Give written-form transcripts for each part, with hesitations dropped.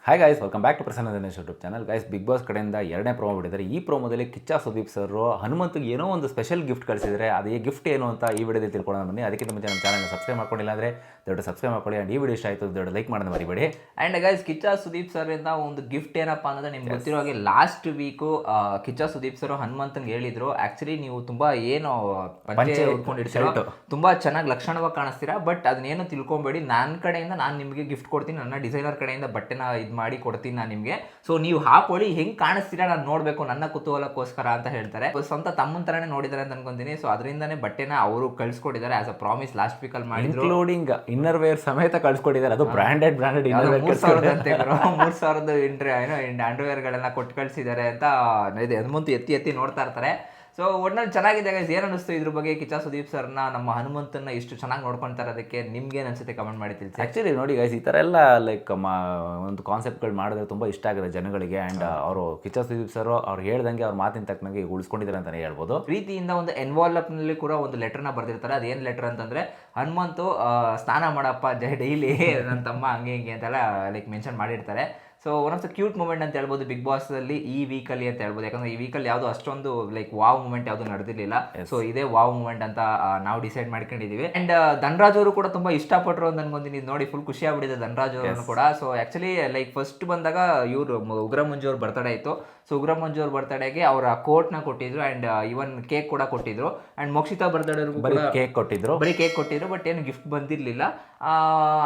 Hi guys, welcome back to Prasanna Dinesh YouTube channel. Guys, big boss ಕಡೆಯಿಂದ ಎರಡನೇ promo ಬಿಟ್ಟಿದ್ದಾರೆ. ಈ ಪ್ರೋಮೋದಲ್ಲಿ ಕಿಚ್ಚ ಸುದೀಪ್ ಸರ್ ಹನುಮಂತಿಗೆ ಏನೋ ಒಂದು ಸ್ಪೆಷಲ್ ಗಿಫ್ಟ್ ಕಳಿಸಿದರೆ ಅದು ಈ ಗಿಫ್ಟ್ ಏನು ಅಂತ ಈ ವಿಡಿಯೋದಲ್ಲಿ ತಿಳ್ಕೊಳ್ಳೋಣ ಬನ್ನಿ. ಅದಕ್ಕಿಂತ ಮುಂಚೆ ನಮ್ಮ ಚಾನಲ್ನ ಸಬ್ಸ್ಕ್ರೈಬ್ ಮಾಡ್ಕೊಂಡಿಲ್ಲ ಅಂದರೆ ದೊಡ್ಡ ಸಬ್ಸ್ಕ್ರೈಬ್ ಮಾಡ್ಕೊಳ್ಳಿ. ಆ್ಯಂಡ್ ಈ ವಿಡಿಯೋ ಇಷ್ಟ ಆಯಿತು ದೊಡ್ಡ ಲೈಕ್ ಮಾಡೋದು ಮರಿಬೇಡಿ. And guys, Kichcha Sudeep sir ಇಂದ ಒಂದು ಗಿಫ್ಟ್ ಏನಪ್ಪ ಅನ್ನೋದು ನಿಮ್ಗೆ ಗೊತ್ತಿರೋ ಹಾಗೆ last week Kichcha Sudeep sir ಹನುಮಂತನ್ಗೆ ಹೇಳಿದ್ರು, ಆ್ಯಕ್ಚುಲಿ ನೀವು ತುಂಬಾ ಏನು ಪಂಚೆ ಉಟ್ಕೊಂಡಿರ್ತೀರೋ ತುಂಬಾ ಚೆನ್ನಾಗಿ ಲಕ್ಷಣವಾಗಿ ಕಾಣಿಸ್ತೀರಾ, ಬಟ್ ಅದನ್ನೇನು ತಿಳ್ಕೊಬೇಡಿ, ನನ್ನ ಕಡೆಯಿಂದ ನಾನು ನಿಮಗೆ ಗಿಫ್ಟ್ ಕೊಡ್ತೀನಿ, ನನ್ನ ಡಿಸೈನರ್ ಕಡೆಯಿಂದ ಬಟ್ಟೆನ ಇದು ಮಾಡಿ ಕೊಡ್ತೀನಿ ನಾನು ನಿಮಗೆ. ಸೊ ನೀವು ಹಾಕೊಳ್ಳಿ, ಹೆಂಗ್ ಕಾಣಿಸ್ತೀರಾ ನಾನು ನೋಡ್ಬೇಕು ನನ್ನ ಕುತೂಹಲಕ್ಕೋಸ್ಕರ ಅಂತ ಹೇಳ್ತಾರೆ. ಸ್ವಂತ ತಮ್ಮನ ತರನೇ ನೋಡಿದ್ದಾರೆ ಅಂತ ಅನ್ಕೊಂತೀನಿ. ಸೊ ಅದರಿಂದನೇ ಬಟ್ಟೆನ ಅವರು ಕಳ್ಸಿಕೊಟ್ಟಿದ್ದಾರೆ as a promise last week ಅಲ್ಲಿ ಮಾಡಿದ್ರು, ಇನ್ಕ್ಲೂಡಿಂಗ್ ಇನ್ನರ್ ವೇರ್ ಸಮೇತ ಕಳ್ಸಿಕೊಟ್ಟಿದ್ದಾರೆ. ಅದು ಬ್ರಾಂಡೆಡ್ ಇನ್ನರ್ ವೇರ್ 3,000 ಅಂಡರ್ವೇರ್ ಗಳನ್ನ ಕೊಟ್ಟು ಕಳ್ಸಿದ್ದಾರೆ ಅಂತ ಹನುಮಂತು ಎತ್ತಿ ನೋಡ್ತಾ ಇರ್ತಾರೆ. ಸೊ ಒಟ್ನಲ್ಲಿ ಚೆನ್ನಾಗಿದೆ ಗೈಸ್. ಏನು ಅನಿಸ್ತು ಇದ್ರ ಬಗ್ಗೆ? ಕಿಚ್ಚ ಸುದೀಪ್ ಸರ್ನ ನಮ್ಮ ಹನುಮಂತನ ಇಷ್ಟು ಚೆನ್ನಾಗಿ ನೋಡ್ಕೊಳ್ತಾರೆ, ಅದಕ್ಕೆ ನಿಮ್ಗೆ ಏನು ಅನ್ಸುತ್ತೆ ಕಮೆಂಟ್ ಮಾಡಿ ತಿಳಿಸಿ. ಆ್ಯಕ್ಚುಲಿ ನೋಡಿ ಗೈಸ್, ಈ ಥರ ಎಲ್ಲ ಲೈಕ್ ಒಂದು ಕಾನ್ಸೆಪ್ಟ್ಗಳು ಮಾಡಿದ್ರೆ ತುಂಬ ಇಷ್ಟ ಆಗುತ್ತೆ ಜನಗಳಿಗೆ. ಆ್ಯಂಡ್ ಅವರು ಕಿಚ್ಚ ಸುದೀಪ್ ಸರ್ ಅವ್ರು ಹೇಳ್ದಂಗೆ ಅವ್ರ ಮಾತಿನ ತಕ್ಕನಾಗಿ ಉಳಿಸ್ಕೊಂಡಿದ್ದಾರೆ ಅಂತಲೇ ಹೇಳ್ಬೋದು. ಪ್ರೀತಿಯಿಂದ ಒಂದು ಎನ್ವಾಲ್ವ್ನಲ್ಲಿ ಕೂಡ ಒಂದು ಲೆಟರ್ನ ಬರೆದಿರ್ತಾರೆ. ಅದೇನು ಲೆಟರ್ ಅಂತಂದರೆ, ಹನುಮಂತು ಸ್ನಾನ ಮಾಡಪ್ಪ ಡೈಲಿ ನನ್ನ ತಮ್ಮ ಹಂಗೆ ಹಿಂಗೆ ಅಂತೆಲ್ಲ ಲೈಕ್ ಮೆನ್ಷನ್ ಮಾಡಿರ್ತಾರೆ. So one of the cute moment ಅಂತ ಹೇಳ್ಬೋದು ಬಿಗ್ ಬಾಸ್ ಅಲ್ಲಿ ಈ ವೀಕಲ್ಲಿ ಅಂತ ಹೇಳ್ಬೋದು. ಯಾಕಂದ್ರೆ ಈ ವೀಕಲ್ಲಿ ಯಾವುದು ಅಷ್ಟೊಂದು ಲೈಕ್ ವಾವ್ ಮೂಮೆಂಟ್ ಯಾವುದು ನಡೆದಿರಲಿಲ್ಲ. ಸೊ ಇದೇ ವಾವ್ ಮೂಮೆಂಟ್ ಅಂತ ನಾವು ಡಿಸೈಡ್ ಮಾಡ್ಕೊಂಡಿದೀವಿ. ಅಂಡ್ ಧನರಾಜ್ ಅವರು ಕೂಡ ತುಂಬಾ ಇಷ್ಟಪಟ್ಟರು ಅಂತ ಅನ್ಕೊಂತೀನಿ. ನೋಡಿ ಫುಲ್ ಖುಷಿ ಆಗ್ಬಿಟ್ಟಿದೆ ಧನರಾಜ್ ಅವರು ಕೂಡ. ಸೊ ಆಕ್ಚುಲಿ ಲೈಕ್ ಫಸ್ಟ್ ಬಂದಾಗ ಇವರು ಉಗ್ರ ಮಂಜು ಅವ್ರ ಬರ್ತಡೇ ಇತ್ತು. ಸೊ ಉಗ್ರ ಮಂಜು ಅವ್ರ ಬರ್ತಡೇಗೆ ಅವರ ಕೋಟ್ನ ಕೊಟ್ಟಿದ್ರು ಅಂಡ್ ಇವನ್ ಕೇಕ್ ಕೂಡ ಕೊಟ್ಟಿದ್ರು. ಅಂಡ್ ಮೋಕ್ಷಿತಾ ಬರ್ತಡೇಗೂ ಬರೀ ಕೇಕ್ ಕೊಟ್ಟಿದ್ರು, ಬಟ್ ಏನು ಗಿಫ್ಟ್ ಬಂದಿರಲಿಲ್ಲ.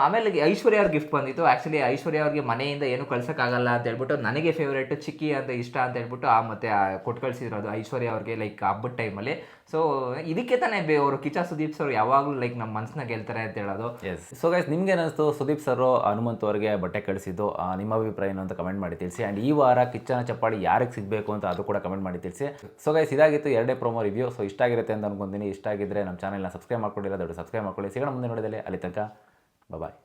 ಆಮೇಲೆ ಐಶ್ವರ್ಯ ಅವ್ರ ಗಿಫ್ಟ್ ಬಂದಿತ್ತು. ಆಕ್ಚುಲಿ ಐಶ್ವರ್ಯ ಅವ್ರಿಗೆ ಮನೆಯಿಂದ ಏನು ಕಳ್ಸೋಕ್ಕಾಗಲ್ಲ ಅಂತ ಹೇಳ್ಬಿಟ್ಟು ನನಗೆ ಫೇವ್ರೇಟ್ ಚಿಕ್ಕಿ ಅಂತ ಇಷ್ಟ ಅಂತ ಹೇಳ್ಬಿಟ್ಟು ಮತ್ತೆ ಕೊಟ್ಟು ಕಳಿಸಿದ್ರು ಅದು ಐಶ್ವರ್ಯ ಅವ್ರಿಗೆ ಲೈಕ್ ಹಬ್ಬದ ಟೈಮಲ್ಲಿ. ಸೊ ಇದಕ್ಕೆ ತಾನೇ ಅವರು ಕಿಚ್ಚ ಸುದೀಪ್ ಸರ್ ಯಾವಾಗಲೂ ಲೈಕ್ ನಮ್ಮ ಮನಸ್ಸನ್ನ ಗೆಲ್ತಾರೆ ಅಂತ ಹೇಳೋದು. ಸೊ ಗೈಸ್, ನಿಮ್ಗೆ ಏನಿಸ್ತು ಸುದೀಪ್ ಸರ್ ಹನುಮಂತ್ ಅವರಿಗೆ ಬಟ್ಟೆ ಕಳಿಸಿದ್ದು? ನಿಮ್ಮ ಅಭಿಪ್ರಾಯ ಏನು ಅಂತ ಕಮೆಂಟ್ ಮಾಡಿ ತಿಳಿಸಿ. ಆ್ಯಂಡ್ ಈ ವಾರ ಕಿಚ್ಚನ ಚಪ್ಪಾಳಿ ಯಾರಿಗೆ ಸಿಗಬೇಕು ಅಂತ ಅದು ಕೂಡ ಕಮೆಂಟ್ ಮಾಡಿ ತಿಳಿಸಿ. ಸೊ ಗೈಸ್, ಇದಾಗಿತ್ತು ಎರಡನೇ ಪ್ರೋಮೋ ರಿವ್ಯೂ. ಸೊ ಇಷ್ಟ ಆಗಿರುತ್ತೆ ಅಂತ ಅನ್ಕೊಂತೀನಿ. ಇಷ್ಟ ಆಗಿದ್ರೆ ನಮ್ಮ ಚಾನಲ್ನ ಸಬ್ಸ್ಕ್ರೈಬ್ ಮಾಡ್ಕೊಂಡಿಲ್ಲ ದೊಡ್ಡ ಸಬ್ಸ್ಕ್ರೈಬ್ ಮಾಡ್ಕೊಳ್ಳಿ. ಸಿಗೋಣ ಮುಂದೆ ನೋಡಿದಲ್ಲಿ, ಅಲ್ಲಿ ತನಕ ಬಾಯ್.